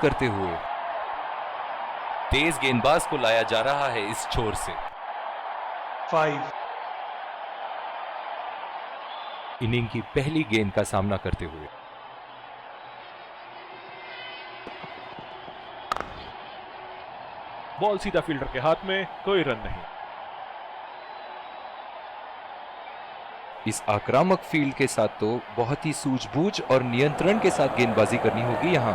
करते हुए। तेज गेंदबाज को लाया जा रहा है इस छोर से। 5 इनिंग की पहली गेंद का सामना करते हुए। बॉल सीधा फील्डर के हाथ में, कोई रन नहीं। इस आक्रामक फील्ड के साथ तो बहुत ही सूझबूझ और नियंत्रण के साथ गेंदबाजी करनी होगी यहां।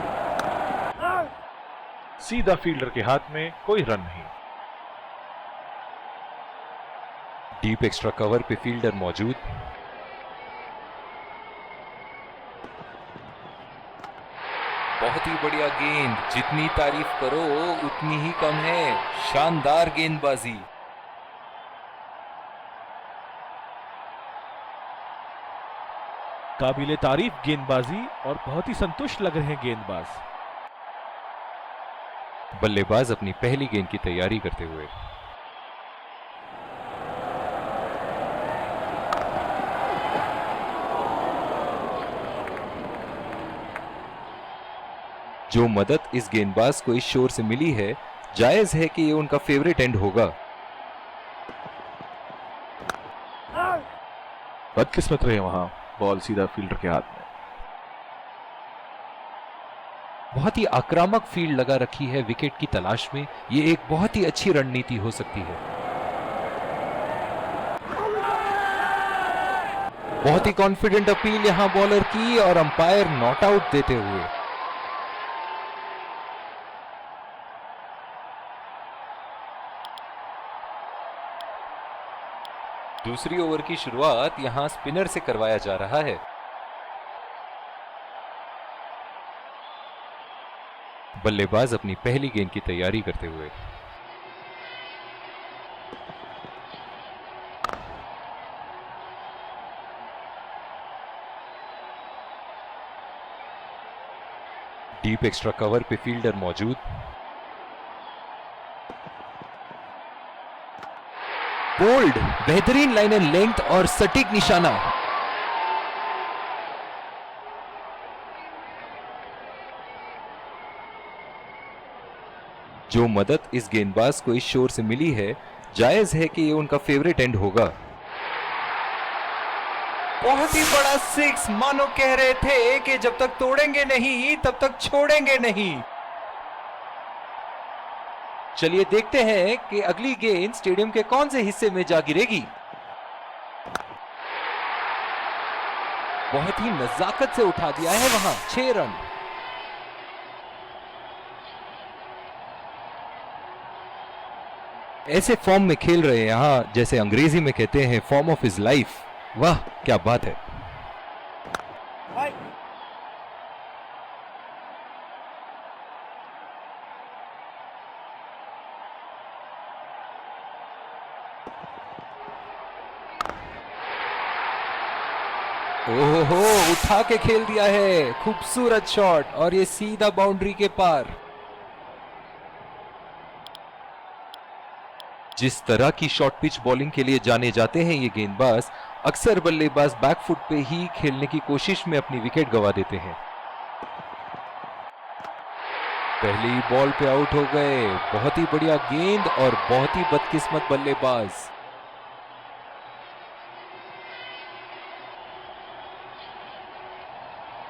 सीधा फील्डर के हाथ में, कोई रन नहीं। डीप एक्स्ट्रा कवर पे फील्डर मौजूद। बहुत ही बढ़िया गेंद, जितनी तारीफ करो उतनी ही कम है। शानदार गेंदबाजी। काबिले तारीफ गेंदबाजी और बहुत ही संतुष्ट लग रहे हैं गेंदबाज। बल्लेबाज अपनी पहली गेंद की तैयारी करते हुए। जो मदद इस गेंदबाज को इस शोर से मिली है, जायज है कि ये उनका फेवरेट एंड होगा। बदकिस्मत रहे वहां, बॉल सीधा फील्डर के हाथ में। बहुत ही आक्रामक फील्ड लगा रखी है विकेट की तलाश में। ये एक बहुत ही अच्छी रणनीति हो सकती है। बहुत ही कॉन्फिडेंट अपील यहां बॉलर की और अंपायर नॉट आउट देते हुए। दूसरी ओवर की शुरुआत यहां स्पिनर से करवाया जा रहा है। बल्लेबाज अपनी पहली गेंद की तैयारी करते हुए। डीप एक्स्ट्रा कवर पे फील्डर मौजूद। बोल्ड, बेहतरीन लाइन एंड लेंथ और सटीक निशाना। जो मदद इस गेंदबाज को इस शोर से मिली है, जायज है कि ये उनका फेवरेट एंड होगा। बहुत ही बड़ा सिक्स, मानो कह रहे थे कि जब तक तोड़ेंगे नहीं तब तक छोड़ेंगे नहीं। चलिए देखते हैं कि अगली गेंद स्टेडियम के कौन से हिस्से में जा गिरेगी। बहुत ही नजाकत से उठा दिया है वहां। 6 रन। ऐसे फॉर्म में खेल रहे हैं यहां, जैसे अंग्रेजी में कहते हैं फॉर्म ऑफ हिज लाइफ। वाह क्या बात है। ओहो, उठा के खेल दिया है। खूबसूरत शॉट और ये सीधा बाउंड्री के पार। जिस तरह की शॉर्ट पिच बॉलिंग के लिए जाने जाते हैं ये गेंदबाज, अक्सर बल्लेबाज बैकफुट पे ही खेलने की कोशिश में अपनी विकेट गंवा देते हैं। पहली बॉल पे आउट हो गए। बहुत ही बढ़िया गेंद और बहुत ही बदकिस्मत बल्लेबाज।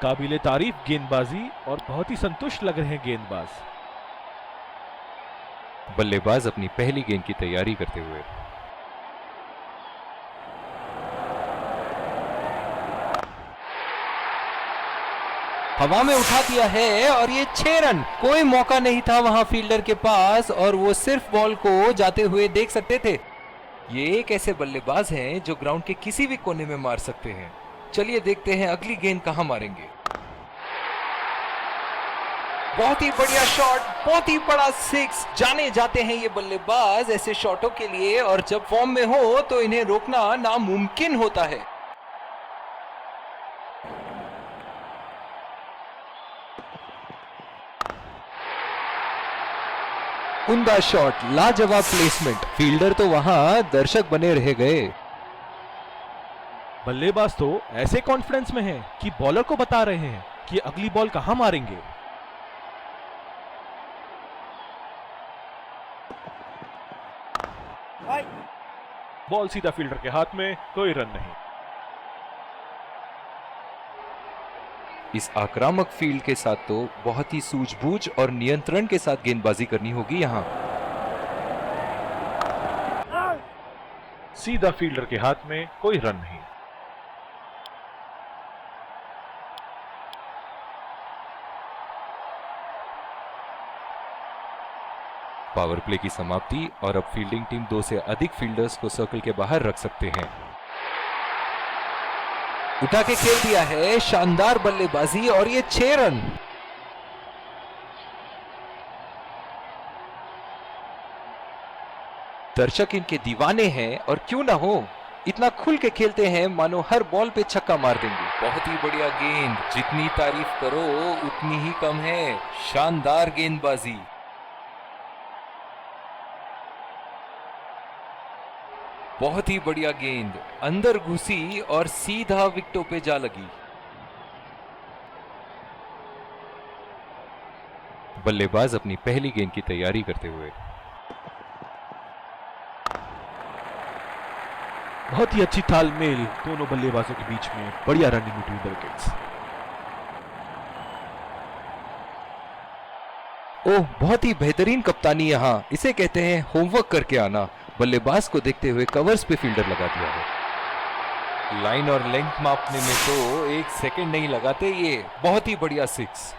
काबिले तारीफ गेंदबाजी और बहुत ही संतुष्ट लग रहे हैं गेंदबाज। बल्लेबाज अपनी पहली गेंद की तैयारी करते हुए। हवा में उठा दिया है और ये 6 रन। कोई मौका नहीं था वहां फील्डर के पास और वो सिर्फ बॉल को जाते हुए देख सकते थे। ये एक ऐसे बल्लेबाज हैं जो ग्राउंड के किसी भी कोने में मार सकते हैं। चलिए देखते हैं अगली गेंद कहां मारेंगे। बहुत ही बढ़िया शॉट, बहुत ही बड़ा सिक्स। जाने जाते हैं ये बल्लेबाज ऐसे शॉटों के लिए, और जब फॉर्म में हो तो इन्हें रोकना नामुमकिन होता है। उम्दा शॉट, लाजवाब प्लेसमेंट। फील्डर तो वहां दर्शक बने रह गए। बल्लेबाज तो ऐसे कॉन्फिडेंस में हैं कि बॉलर को बता रहे हैं कि अगली बॉल कहां मारेंगे। बॉल सीधा फील्डर के हाथ में, कोई रन नहीं। इस आक्रामक फील्ड के साथ तो बहुत ही सूझबूझ और नियंत्रण के साथ गेंदबाजी करनी होगी यहाँ। सीधा फील्डर के हाथ में, कोई रन नहीं। पावर प्ले की समाप्ति और अब फील्डिंग टीम 2 से अधिक फील्डर्स को सर्कल के बाहर रख सकते हैं। उठा के खेल दिया है, शानदार बल्लेबाजी और ये 6 रन। दर्शक इनके दीवाने हैं और क्यों ना हो, इतना खुल के खेलते हैं मानो हर बॉल पे छक्का मार देंगे। बहुत ही बढ़िया गेंद, जितनी तारीफ करो उतनी ही कम है। शानदार गेंदबाजी। बहुत ही बढ़िया गेंद, अंदर घुसी और सीधा विकेटों पे जा लगी। बल्लेबाज अपनी पहली गेंद की तैयारी करते हुए। बहुत ही अच्छी तालमेल दोनों बल्लेबाजों के बीच में, बढ़िया रनिंग बिटवीन द विकेट्स। ओह, बहुत ही बेहतरीन कप्तानी यहाँ, इसे कहते हैं होमवर्क करके आना। बल्लेबाज को देखते हुए कवर्स पे फील्डर लगा दिया है। लाइन और लेंथ मापने में तो 1 सेकंड नहीं लगाते ये। बहुत ही बढ़िया 6।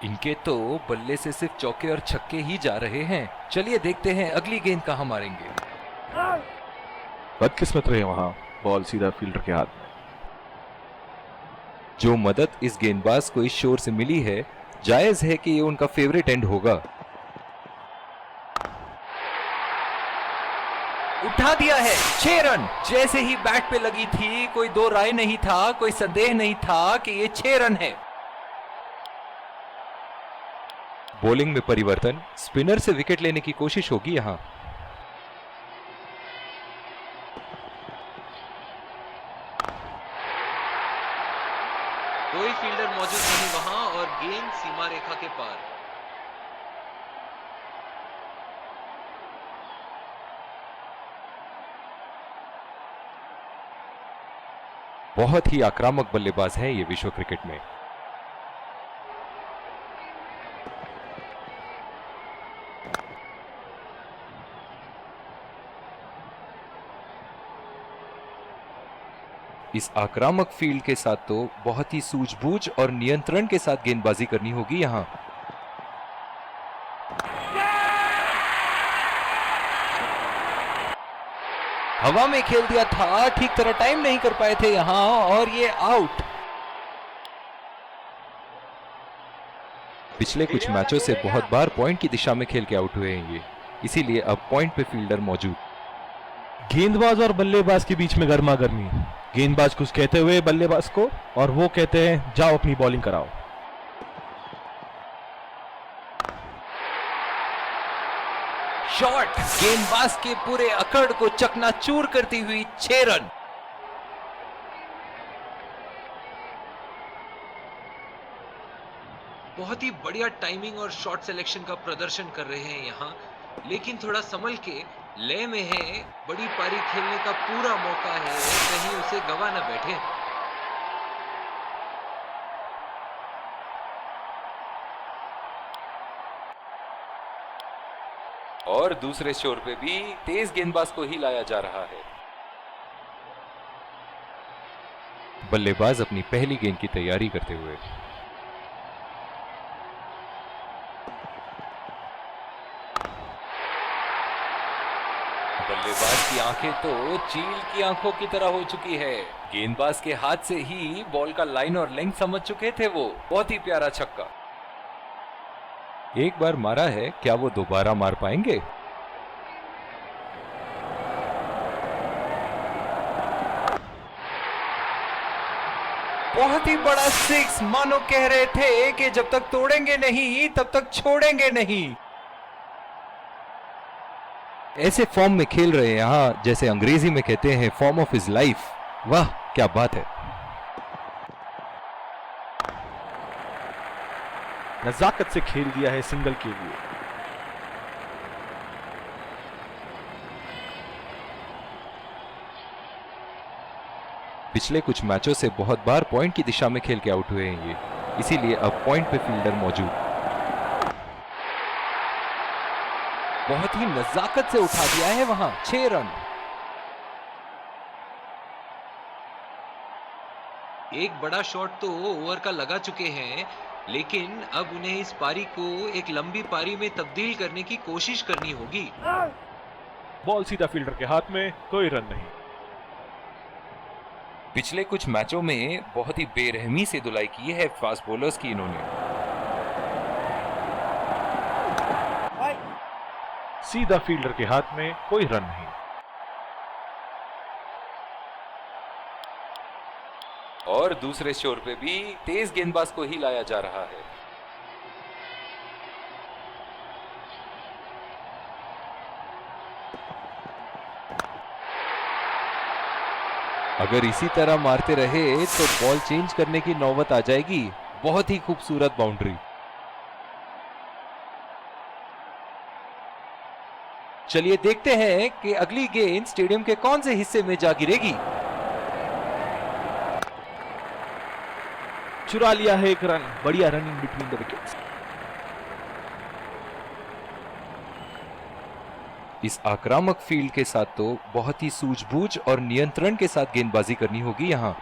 इनके तो बल्ले से सिर्फ चौके और छक्के ही जा रहे हैं। चलिए देखते हैं अगली गेंद कहां मारेंगे। बदकिस्मत रहे वहां, बॉल सीधा फील्डर के हाथ में। जो मदद इस गेंदबाज को इस शोर से मिली है, जायज है कि ये उनका फेवरेट एंड होगा। उठा दिया है, 6 रन। जैसे ही बैट पे लगी थी, कोई दो राय नहीं था, कोई संदेह नहीं था कि ये 6 रन है। बॉलिंग में परिवर्तन, स्पिनर से विकेट लेने की कोशिश होगी यहां। कोई फील्डर मौजूद नहीं वहां और गेंद सीमा रेखा के पार। बहुत ही आक्रामक बल्लेबाज हैं ये विश्व क्रिकेट में। इस आक्रामक फील्ड के साथ तो बहुत ही सूझबूझ और नियंत्रण के साथ गेंदबाजी करनी होगी यहां। हवा में खेल दिया था, ठीक तरह टाइम नहीं कर पाए थे यहां और ये आउट। पिछले कुछ मैचों से बहुत बार पॉइंट की दिशा में खेल के आउट हुए हैं ये, इसीलिए अब पॉइंट पे फील्डर मौजूद। गेंदबाज और बल्लेबाज के बीच में गर्मा गर्मी, गेंदबाज कुछ कहते हुए बल्लेबाज को और वो कहते हैं जाओ अपनी बॉलिंग कराओ। शॉट, गेंदबाज के पूरे अकड़ को चकनाचूर करती हुई 6 रन। बहुत ही बढ़िया टाइमिंग और शॉट सिलेक्शन का प्रदर्शन कर रहे हैं यहां, लेकिन थोड़ा संभल के, लय में है। बड़ी पारी खेलने का पूरा मौका है, कहीं उसे गवा न बैठे। और दूसरे छोर पे भी तेज गेंदबाज को ही लाया जा रहा है। बल्लेबाज अपनी पहली गेंद की तैयारी करते हुए। बल्लेबाज की आंखें तो चील की आंखों की तरह हो चुकी है। गेंदबाज के हाथ से ही बॉल का लाइन और लेंथ समझ चुके थे वो। बहुत ही प्यारा छक्का। एक बार मारा है, क्या वो दोबारा मार पाएंगे? बहुत ही बड़ा 6, मानो कह रहे थे कि जब तक तोड़ेंगे नहीं तब तक छोड़ेंगे नहीं। ऐसे फॉर्म में खेल रहे हैं यहां, जैसे अंग्रेजी में कहते हैं फॉर्म ऑफ हिज लाइफ। वाह, क्या बात है। नजाकत से खेल दिया है सिंगल के लिए। पिछले कुछ मैचों से बहुत बार पॉइंट की दिशा में खेल के आउट हुए हैं ये, इसीलिए अब पॉइंट पे फील्डर मौजूद। बहुत ही नजाकत से उठा दिया है वहां, 6 रन। एक बड़ा शॉट तो ओवर का लगा चुके हैं, लेकिन अब उन्हें इस पारी को एक लंबी पारी में तब्दील करने की कोशिश करनी होगी। बॉल सीधा फील्डर के हाथ में, कोई रन नहीं। पिछले कुछ मैचों में बहुत ही बेरहमी से धुलाई की है फास्ट बॉलर्स की इन्होंने। सीधा फील्डर के हाथ में, कोई रन नहीं। और दूसरे छोर पे भी तेज गेंदबाज को ही लाया जा रहा है। अगर इसी तरह मारते रहे तो बॉल चेंज करने की नौबत आ जाएगी। बहुत ही खूबसूरत बाउंड्री। चलिए देखते हैं कि अगली गेंद स्टेडियम के कौन से हिस्से में जा गिरेगी। चुरा लिया है एक रन। बढ़िया रनिंग बिटवीन द विकेट्स। इस आक्रामक फील्ड के साथ तो बहुत ही सूझबूझ और नियंत्रण के साथ गेंदबाजी करनी होगी यहां।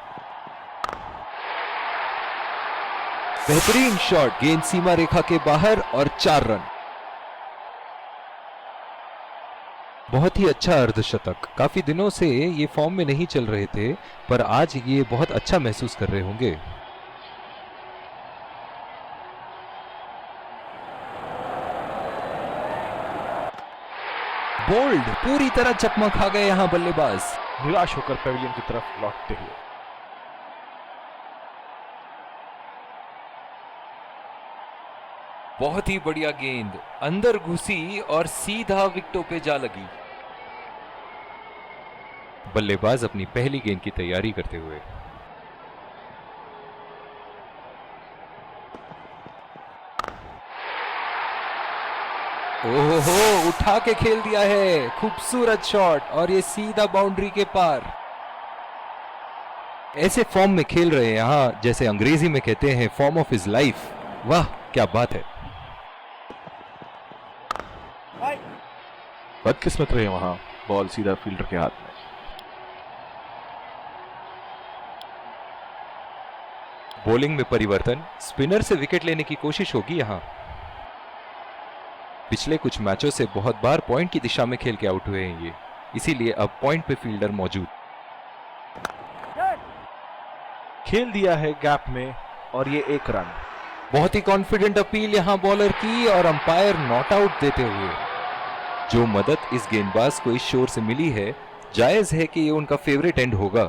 बेहतरीन शॉट, गेंद सीमा रेखा के बाहर और 4 रन। बहुत ही अच्छा अर्धशतक। काफी दिनों से ये फॉर्म में नहीं चल रहे थे, पर आज ये बहुत अच्छा महसूस कर रहे होंगे। बोल्ड, पूरी तरह चकमा खा गए यहां बल्लेबाज। निराश होकर पेविलियन की तरफ लौटते हुए। बहुत ही बढ़िया गेंद अंदर घुसी और सीधा विकेटों पे जा लगी। बल्लेबाज अपनी पहली गेंद की तैयारी करते हुए। ओहो, उठा के खेल दिया है। खूबसूरत शॉट और ये सीधा बाउंड्री के पार। ऐसे फॉर्म में खेल रहे हैं यहां, जैसे अंग्रेजी में कहते हैं फॉर्म ऑफ हिज लाइफ। वाह क्या बात है। बदकिस्मत रहे वहां, बॉल सीधा फील्डर के हाथ में। बॉलिंग में परिवर्तन, स्पिनर से विकेट लेने की कोशिश होगी यहां। पिछले कुछ मैचों से बहुत बार पॉइंट की दिशा में खेल के आउट हुए हैं ये, इसीलिए अब पॉइंट पे फील्डर मौजूद। खेल दिया है गैप में और ये 1 रन। बहुत ही कॉन्फिडेंट अपील यहां बॉलर की और अंपायर नॉट आउट देते हुए। जो मदद इस गेंदबाज को इस शोर से मिली है, जायज है कि ये उनका फेवरेट एंड होगा।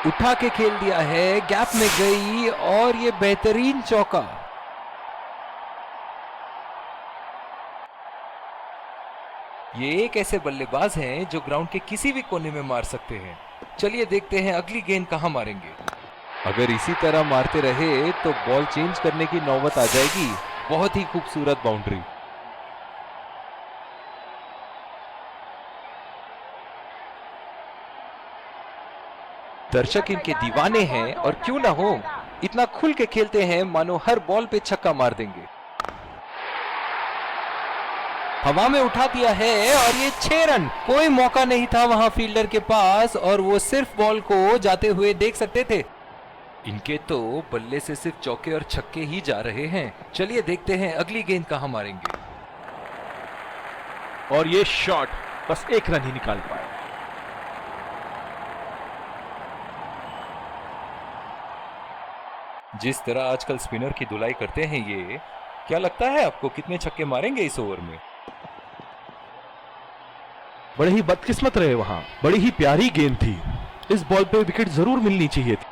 उठा के खेल दिया है, गैप में गई और ये बेहतरीन चौका। ये एक ऐसे बल्लेबाज हैं जो ग्राउंड के किसी भी कोने में मार सकते हैं। चलिए देखते हैं अगली गेंद कहां मारेंगे। अगर इसी तरह मारते रहे तो बॉल चेंज करने की नौबत आ जाएगी। बहुत ही खूबसूरत बाउंड्री। दर्शक इनके दीवाने हैं और क्यों ना हो, इतना खुल के खेलते हैं मानो हर बॉल पे छक्का मार देंगे। हवा में उठा दिया है और ये 6 रन। कोई मौका नहीं था वहां फील्डर के पास और वो सिर्फ बॉल को जाते हुए देख सकते थे। इनके तो बल्ले से सिर्फ चौके और छक्के ही जा रहे हैं। चलिए देखते हैं अगली गेंद कहां मारेंगे। और ये शॉट बस 1 रन ही निकाल पाए। जिस तरह आजकल स्पिनर की धुलाई करते हैं ये, क्या लगता है आपको कितने छक्के मारेंगे इस ओवर में? बड़े ही बदकिस्मत रहे वहां। बड़ी ही प्यारी गेंद थी। इस बॉल पे विकेट जरूर मिलनी चाहिए थी।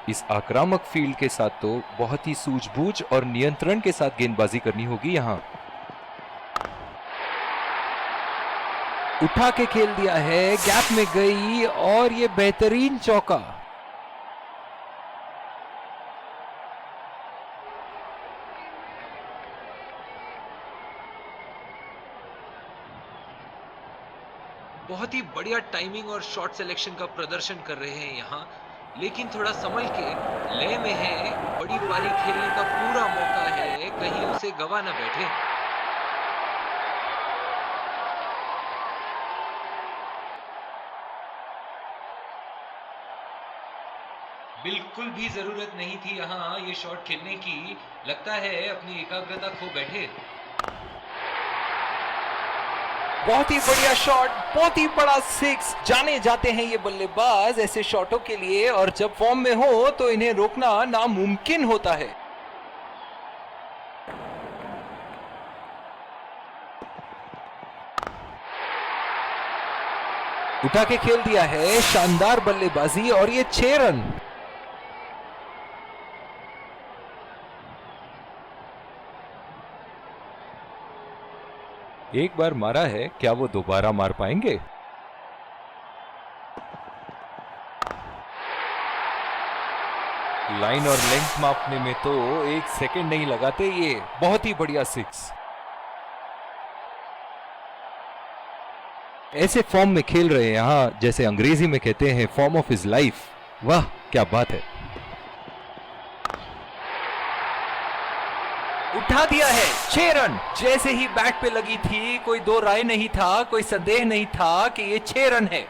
इस आक्रामक फील्ड के साथ तो बहुत ही सूझबूझ और नियंत्रण के साथ गेंदबाजी करनी होगी यहां। उठा के खेल दिया है, गैप में गई और ये बेहतरीन चौका। बहुत ही बढ़िया टाइमिंग और शॉट सिलेक्शन का प्रदर्शन कर रहे हैं यहाँ, लेकिन थोड़ा संभल के, लय में है, बड़ी पारी खेलने का पूरा मौका है, कहीं उसे गवा ना बैठे। बिल्कुल भी जरूरत नहीं थी यहाँ ये शॉट खेलने की, लगता है अपनी एकाग्रता खो बैठे। बहुत ही बढ़िया शॉट, बहुत ही बड़ा सिक्स। जाने जाते हैं ये बल्लेबाज ऐसे शॉटों के लिए, और जब फॉर्म में हो तो इन्हें रोकना नामुमकिन होता है। उठा के खेल दिया है, शानदार बल्लेबाजी, और ये 6 रन। एक बार मारा है, क्या वो दोबारा मार पाएंगे? लाइन और लेंथ मापने में तो 1 सेकंड नहीं लगाते ये। बहुत ही बढ़िया सिक्स। ऐसे फॉर्म में खेल रहे हैं यहां, जैसे अंग्रेजी में कहते हैं फॉर्म ऑफ हिज लाइफ। वाह क्या बात है। उठा दिया है, 6 रन। जैसे ही बैट पे लगी थी, कोई दो राय नहीं था, कोई संदेह नहीं था कि ये 6 रन है।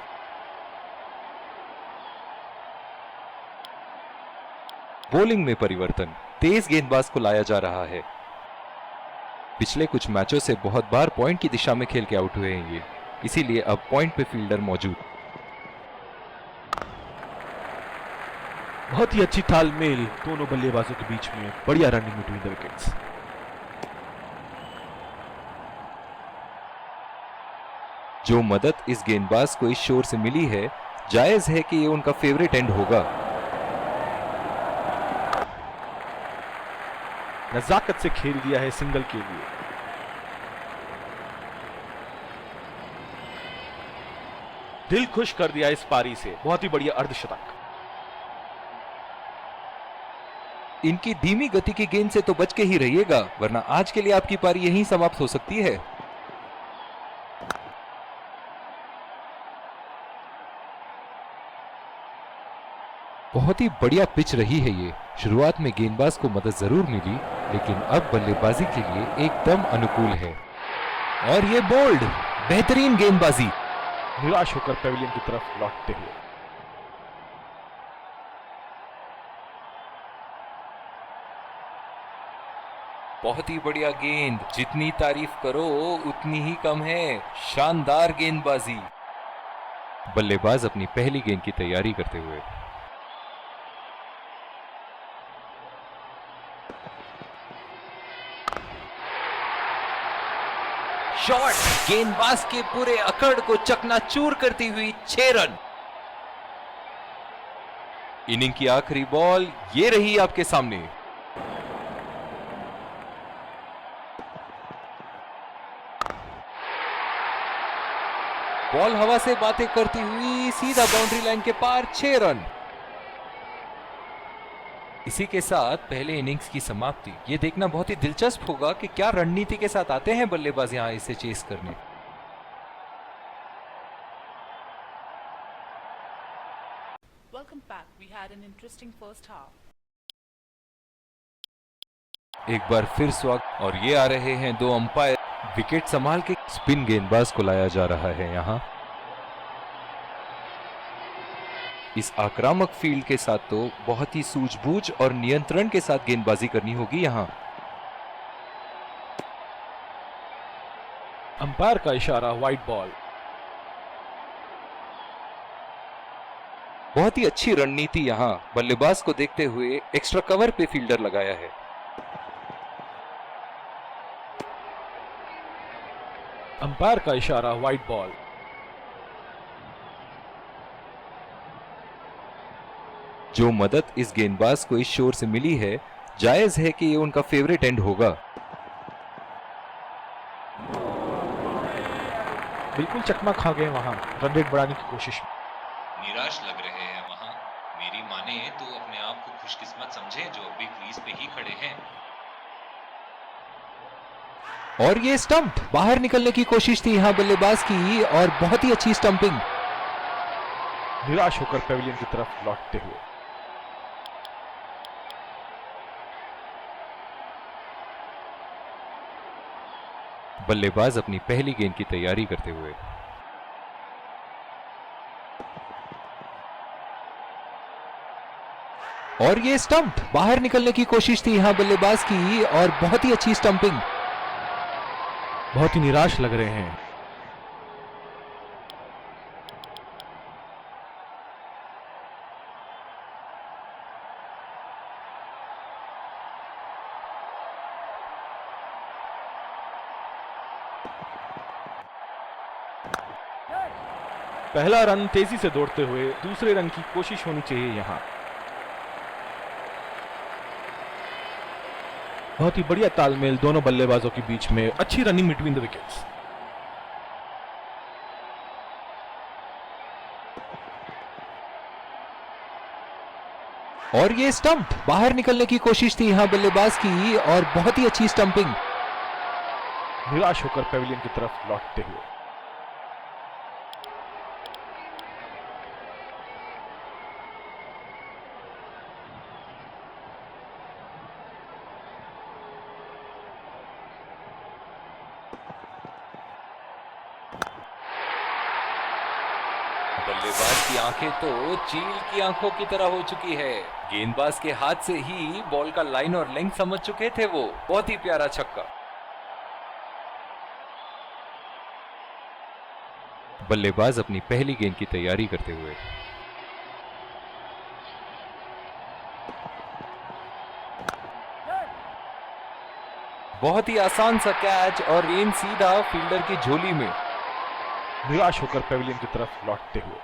बॉलिंग में परिवर्तन, तेज गेंदबाज को लाया जा रहा है। पिछले कुछ मैचों से बहुत बार पॉइंट की दिशा में खेल के आउट हुए हैं ये, इसीलिए अब पॉइंट पे फील्डर मौजूद। बहुत ही अच्छी तालमेल दोनों बल्लेबाजों के बीच में, बढ़िया रनिंग बिटवीन द विकेट्स। जो मदद इस गेंदबाज को इस शोर से मिली है, जायज है कि ये उनका फेवरेट एंड होगा। नजाकत से खेल दिया है सिंगल के लिए। दिल खुश कर दिया इस पारी से, बहुत ही बढ़िया अर्धशतक। इनकी धीमी गति की गेंद से तो बच के ही रहिएगा, वरना आज के लिए आपकी पारी यहीं समाप्त हो सकती है। बहुत ही बढ़िया पिच रही है ये। शुरुआत में गेंदबाज को मदद जरूर मिली, लेकिन अब बल्लेबाजी के लिए एकदम अनुकूल है। और ये बोल्ड, बेहतरीन गेंदबाजी। निराश होकर पेविलियन की तरफ लौटते हुए। बहुत ही बढ़िया गेंद, जितनी तारीफ करो उतनी ही कम है। शानदार गेंदबाजी। बल्लेबाज अपनी पहली गेंद की तैयारी करते हुए। शॉट, गेंदबाज के पूरे अकड़ को चकनाचूर करती हुई 6 रन। इनिंग की आखिरी बॉल ये रही आपके सामने। बॉल हवा से बातें करती हुई सीधा बाउंड्री लाइन के पार, 6 रन। इसी के साथ पहले इनिंग्स की समाप्ति। ये देखना बहुत ही दिलचस्प होगा कि क्या रणनीति के साथ आते हैं बल्लेबाज यहां इसे चेस करने। Welcome back. We had an interesting first half. एक बार फिर स्वागत। और ये आ रहे हैं 2 अंपायर। विकेट संभाल के स्पिन गेंदबाज को लाया जा रहा है यहां। इस आक्रामक फील्ड के साथ तो बहुत ही सूझबूझ और नियंत्रण के साथ गेंदबाजी करनी होगी यहां। अंपायर का इशारा, वाइड बॉल। बहुत ही अच्छी रणनीति यहां, बल्लेबाज को देखते हुए एक्स्ट्रा कवर पे फील्डर लगाया है। अंपायर का इशारा, वाइड बॉल। जो मदद इस गेंदबाज को इस शोर से मिली है, जायज है कि ये उनका फेवरेट एंड होगा। बिल्कुल चकमा खा गए वहां रन रेट बढ़ाने की कोशिश में। निराश लग रहे हैं वहां। मेरी माने तो अपने आप को खुशकिस्मत समझें जो अभी क्रीज पे ही खड़े हैं। और ये स्टंप बाहर निकलने की कोशिश थी यहाँ बल्लेबाज की और बहुत ही अच्छी स्टंपिंग। निराश होकर पेविलियन की तरफ लौटते हुए। बल्लेबाज अपनी पहली गेंद की तैयारी करते हुए। और ये स्टंप बाहर निकलने की कोशिश थी यहाँ बल्लेबाज की और बहुत ही अच्छी स्टंपिंग। बहुत ही निराश लग रहे हैं। पहला रन तेजी से दौड़ते हुए दूसरे रन की कोशिश होनी चाहिए यहां। बहुत ही बढ़िया तालमेल दोनों बल्लेबाजों के बीच में, अच्छी रनिंग बिटवीन द विकेट्स। और ये स्टंप बाहर निकलने की कोशिश थी यहाँ बल्लेबाज की और बहुत ही अच्छी स्टंपिंग। निराश होकर पेविलियन की तरफ लौटते हुए। बल्लेबाज की आंखें तो चील की आंखों की तरह हो चुकी है। गेंदबाज के हाथ से ही बॉल का लाइन और लेंथ समझ चुके थे वो। बहुत ही प्यारा छक्का। बल्लेबाज अपनी पहली गेंद की तैयारी करते हुए। बहुत ही आसान सा कैच और गेंद सीधा फील्डर की झोली में। निराश होकर पेविलियन की तरफ लौटते हुए।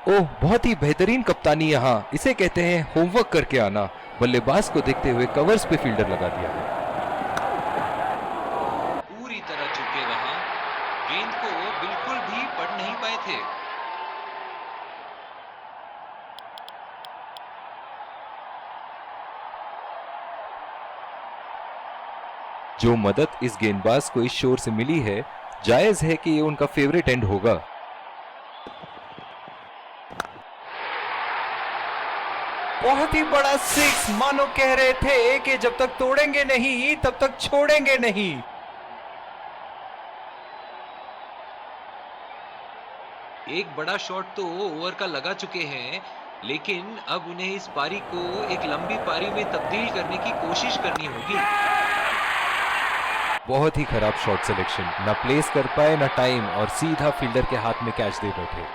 ओह, बहुत ही बेहतरीन कप्तानी यहाँ। इसे कहते हैं होमवर्क करके आना। बल्लेबाज को देखते हुए कवर्स पे फील्डर लगा दिया है। पूरी तरह चुके वहां, गेंद को बिल्कुल भी पढ़ नहीं पाए थे। जो मदद इस गेंदबाज को इस शोर से मिली है, जायज है कि ये उनका फेवरेट एंड होगा। बहुत ही बड़ा सिक्स, मानो कह रहे थे कि जब तक तोड़ेंगे नहीं तब तक छोड़ेंगे नहीं। एक बड़ा शॉट तो ओवर का लगा चुके हैं, लेकिन अब उन्हें इस पारी को एक लंबी पारी में तब्दील करने की कोशिश करनी होगी। बहुत ही खराब शॉट सिलेक्शन, ना प्लेस कर पाए ना टाइम, और सीधा फील्डर के हाथ में कैच दे बैठे।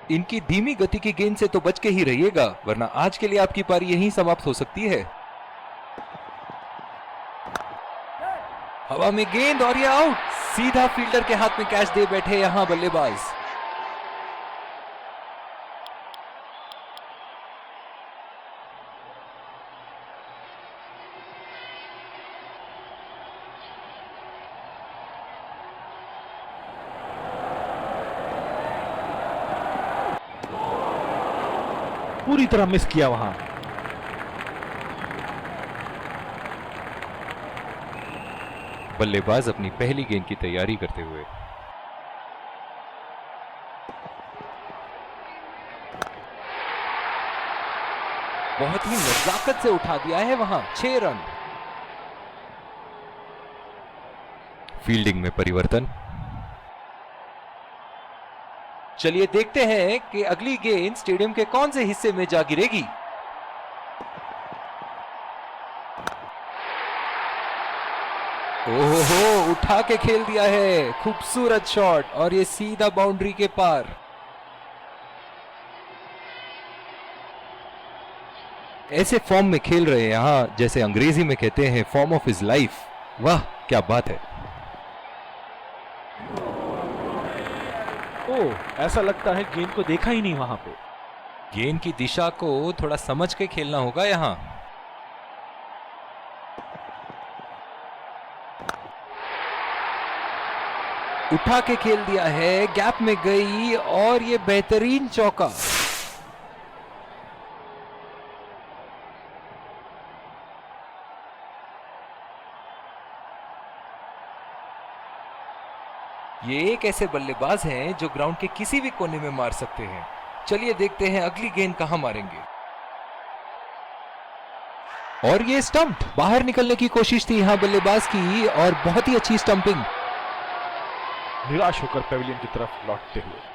इनकी धीमी गति की गेंद से तो बच के ही रहिएगा, वरना आज के लिए आपकी पारी यहीं समाप्त हो सकती है। हवा में गेंद और ये आउट। सीधा फील्डर के हाथ में कैच दे बैठे यहां बल्लेबाज। पूरी तरह मिस किया वहां। बल्लेबाज अपनी पहली गेंद की तैयारी करते हुए। बहुत ही नजाकत से उठा दिया है वहां। 6 रन। फील्डिंग में परिवर्तन। चलिए देखते हैं कि अगली गेंद स्टेडियम के कौन से हिस्से में जा गिरेगी। ओहो, उठा के खेल दिया है। खूबसूरत शॉट, और ये सीधा बाउंड्री के पार। ऐसे फॉर्म में खेल रहे हैं यहां, जैसे अंग्रेजी में कहते हैं फॉर्म ऑफ हिज लाइफ। वाह क्या बात है। ओह, ऐसा लगता है गेंद को देखा ही नहीं वहां पे। गेंद की दिशा को थोड़ा समझ के खेलना होगा यहाँ। उठा के खेल दिया है, गैप में गई और ये बेहतरीन चौका। ये एक ऐसे बल्लेबाज हैं जो ग्राउंड के किसी भी कोने में मार सकते हैं। चलिए देखते हैं अगली गेंद कहां मारेंगे। और ये स्टंप, बाहर निकलने की कोशिश थी यहां बल्लेबाज की और बहुत ही अच्छी स्टंपिंग। निराश होकर पेविलियन की तरफ लौटते हुए।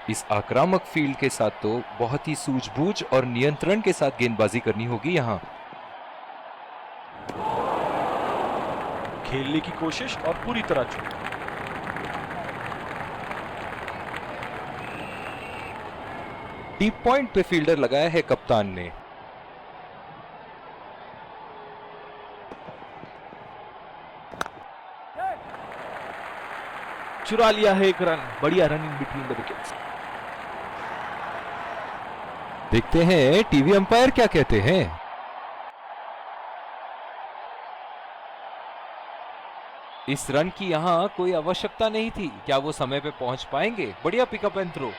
इस आक्रामक फील्ड के साथ तो बहुत ही सूझबूझ और नियंत्रण के साथ गेंदबाजी करनी होगी यहां। खेलने की कोशिश और पूरी तरह चूक। डीप पॉइंट पे फील्डर लगाया है कप्तान ने। चुरा लिया है एक रन। बढ़िया रनिंग बिटवीन द विकेट्स। देखते हैं टीवी अंपायर क्या कहते हैं। इस रन की यहां कोई आवश्यकता नहीं थी। क्या वो समय पे पहुंच पाएंगे? बढ़िया pickup and throw.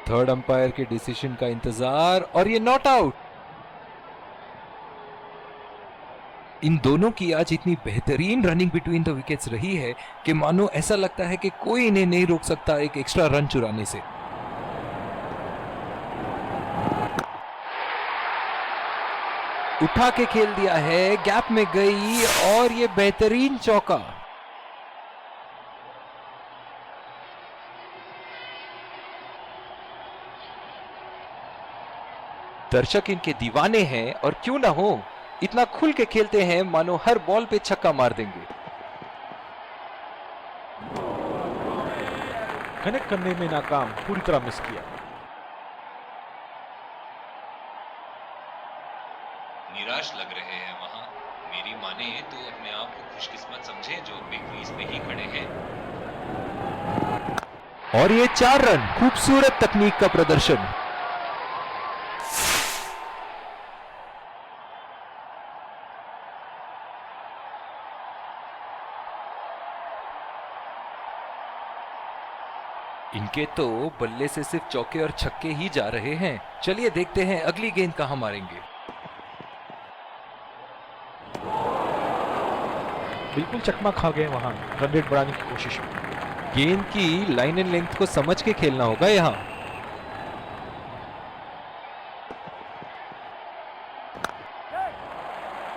Third umpire के डिसीजन का इंतजार और ये नॉट आउट। इन दोनों की आज इतनी बेहतरीन रनिंग बिटवीन द विकेट्स रही है कि मानो ऐसा लगता है कि कोई इन्हें नहीं रोक सकता एक एक्स्ट्रा रन चुराने से। उठा के खेल दिया है, गैप में गई और ये बेहतरीन चौका। दर्शक इनके दीवाने हैं और क्यों ना हो, इतना खुल के खेलते हैं मानो हर बॉल पे छक्का मार देंगे। कनेक्ट करने में नाकाम, पूरी तरह मिस किया। निराश लग रहे हैं वहां। मेरी माने तो अपने आप को खुशकिस्मत समझे जो बिग क्रीज पे ही खड़े हैं। और ये 4 रन, खूबसूरत तकनीक का प्रदर्शन। इनके तो बल्ले से सिर्फ चौके और छक्के ही जा रहे हैं। चलिए देखते हैं अगली गेंद कहां मारेंगे। बिल्कुल चकमा खा गए वहां रन रेट बढ़ाने की कोशिश में। गेंद की लाइन एंड लेंथ को समझ के खेलना होगा यहां।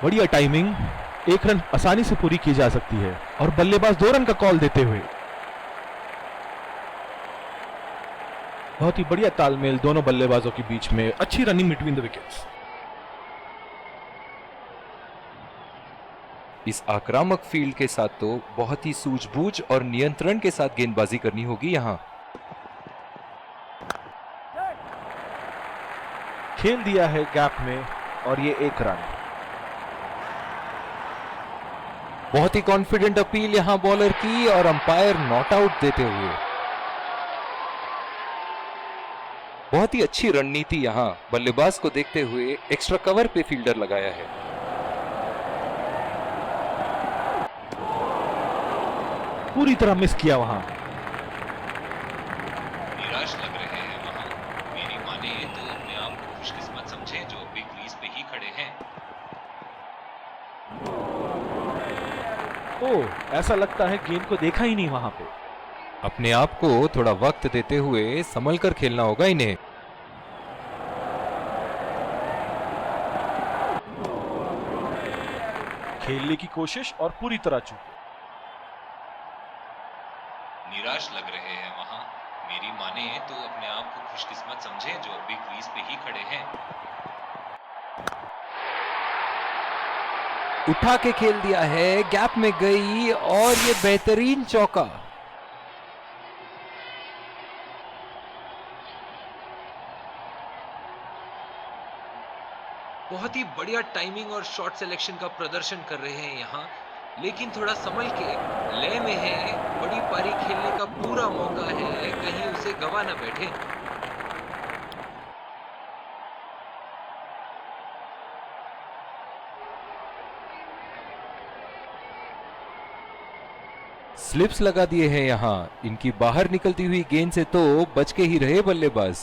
बढ़िया टाइमिंग। एक रन आसानी से पूरी की जा सकती है और बल्लेबाज 2 रन का कॉल देते हुए। बहुत ही बढ़िया तालमेल दोनों बल्लेबाजों के बीच में। अच्छी रनिंग बिटवीन द विकेट्स। इस आक्रामक फील्ड के साथ तो बहुत ही सूझबूझ और नियंत्रण के साथ गेंदबाजी करनी होगी यहां। खेल दिया है गैप में और ये 1 रन। बहुत ही कॉन्फिडेंट अपील यहां बॉलर की और अंपायर नॉट आउट देते हुए। बहुत ही अच्छी रणनीति यहां बल्लेबाज को देखते हुए एक्स्ट्रा कवर पे फील्डर लगाया है। पूरी तरह मिस किया वहां। निराश लग रहे हैं वहां। मेरी माने तो अपने आप को खुशकिस्मत समझे जो बिग क्रीज पे ही खड़े हैं। ओह, ऐसा लगता है गेंद को देखा ही नहीं वहां पे। अपने आप को थोड़ा वक्त देते हुए संभल कर खेलना होगा इन्हें। खेलने की कोशिश और पूरी तरह चूक। निराश लग रहे हैं वहां। मेरी माने तो अपने आप को खुशकिस्मत समझे जो अभी क्रीज पे ही खड़े हैं। उठा के खेल दिया है, गैप में गई और ये बेहतरीन चौका। बहुत ही बढ़िया टाइमिंग और शॉट सिलेक्शन का प्रदर्शन कर रहे हैं यहाँ, लेकिन थोड़ा संभल के, लय में है, बड़ी पारी खेलने का पूरा मौका है, कहीं उसे गवा ना बैठे। स्लिप्स लगा दिए हैं यहाँ, इनकी बाहर निकलती हुई गेंद से तो बच के ही रहे बल्लेबाज।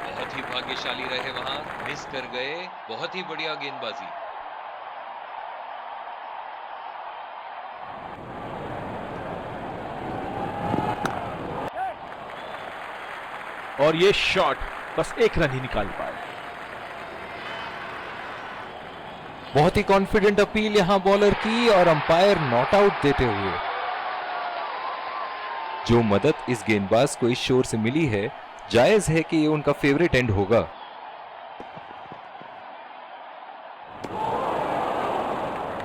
बहुत ही भाग्यशाली रहे वहां, मिस कर गए। बहुत ही बढ़िया गेंदबाजी। और ये शॉट बस एक रन ही निकाल पाए। बहुत ही कॉन्फिडेंट अपील यहां बॉलर की और अंपायर नॉट आउट देते हुए। जो मदद इस गेंदबाज को इस शोर से मिली है, जायज है कि ये उनका फेवरेट एंड होगा।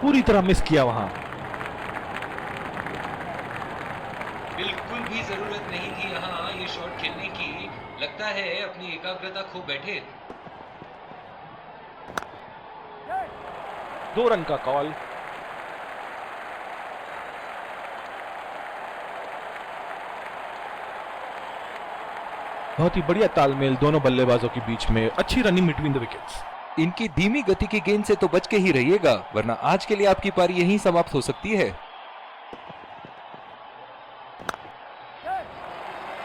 पूरी तरह मिस किया वहां। बिल्कुल भी जरूरत नहीं थी यहाँ ये शॉट खेलने की। लगता है अपनी एकाग्रता खो बैठे। 2 रन का कॉल। बहुत ही बढ़िया तालमेल दोनों बल्लेबाजों के बीच में, अच्छी रनिंग बिटवीन द विकेट्स। इनकी धीमी गति की गेंद से तो बच के ही रहिएगा, वरना आज के लिए आपकी पारी यहीं समाप्त हो सकती है।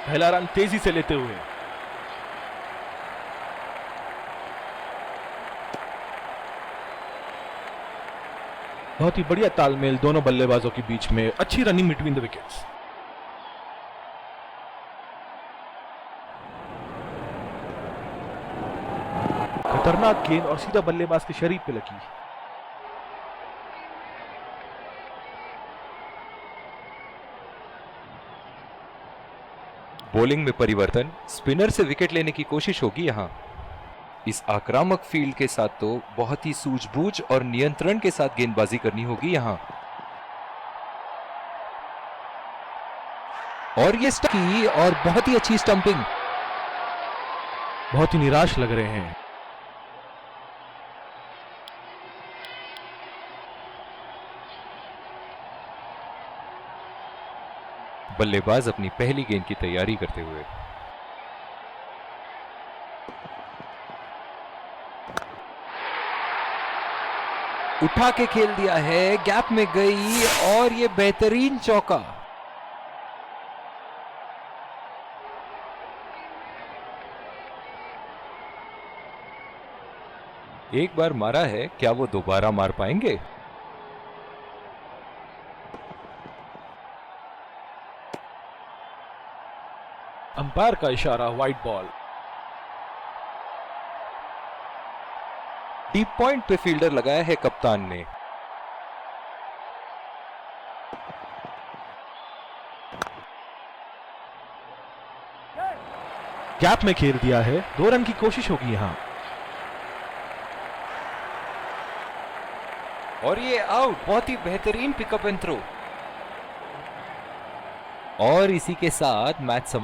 पहला रन तेजी से लेते हुए। बहुत ही बढ़िया तालमेल दोनों बल्लेबाजों के बीच में, अच्छी रनिंग बिटवीन द विकेट्स। खतरनाक गेंद और सीधा बल्लेबाज के शरीर पे लगी। बॉलिंग में परिवर्तन, स्पिनर से विकेट लेने की कोशिश होगी यहां। इस आक्रामक फील्ड के साथ तो बहुत ही सूझबूझ और नियंत्रण के साथ गेंदबाजी करनी होगी यहां। और ये की और बहुत ही अच्छी स्टंपिंग। बहुत ही निराश लग रहे हैं। बल्लेबाज अपनी पहली गेंद की तैयारी करते हुए। उठा के खेल दिया है, गैप में गई और ये बेहतरीन चौका। एक बार मारा है, क्या वो दोबारा मार पाएंगे? अंपायर का इशारा, वाइड बॉल। डीप पॉइंट पे फील्डर लगाया है कप्तान ने। गैप में खेल दिया है, 2 रन की कोशिश होगी यहां। और ये आउट, बहुत ही बेहतरीन पिकअप एंड थ्रो। और इसी के साथ मैच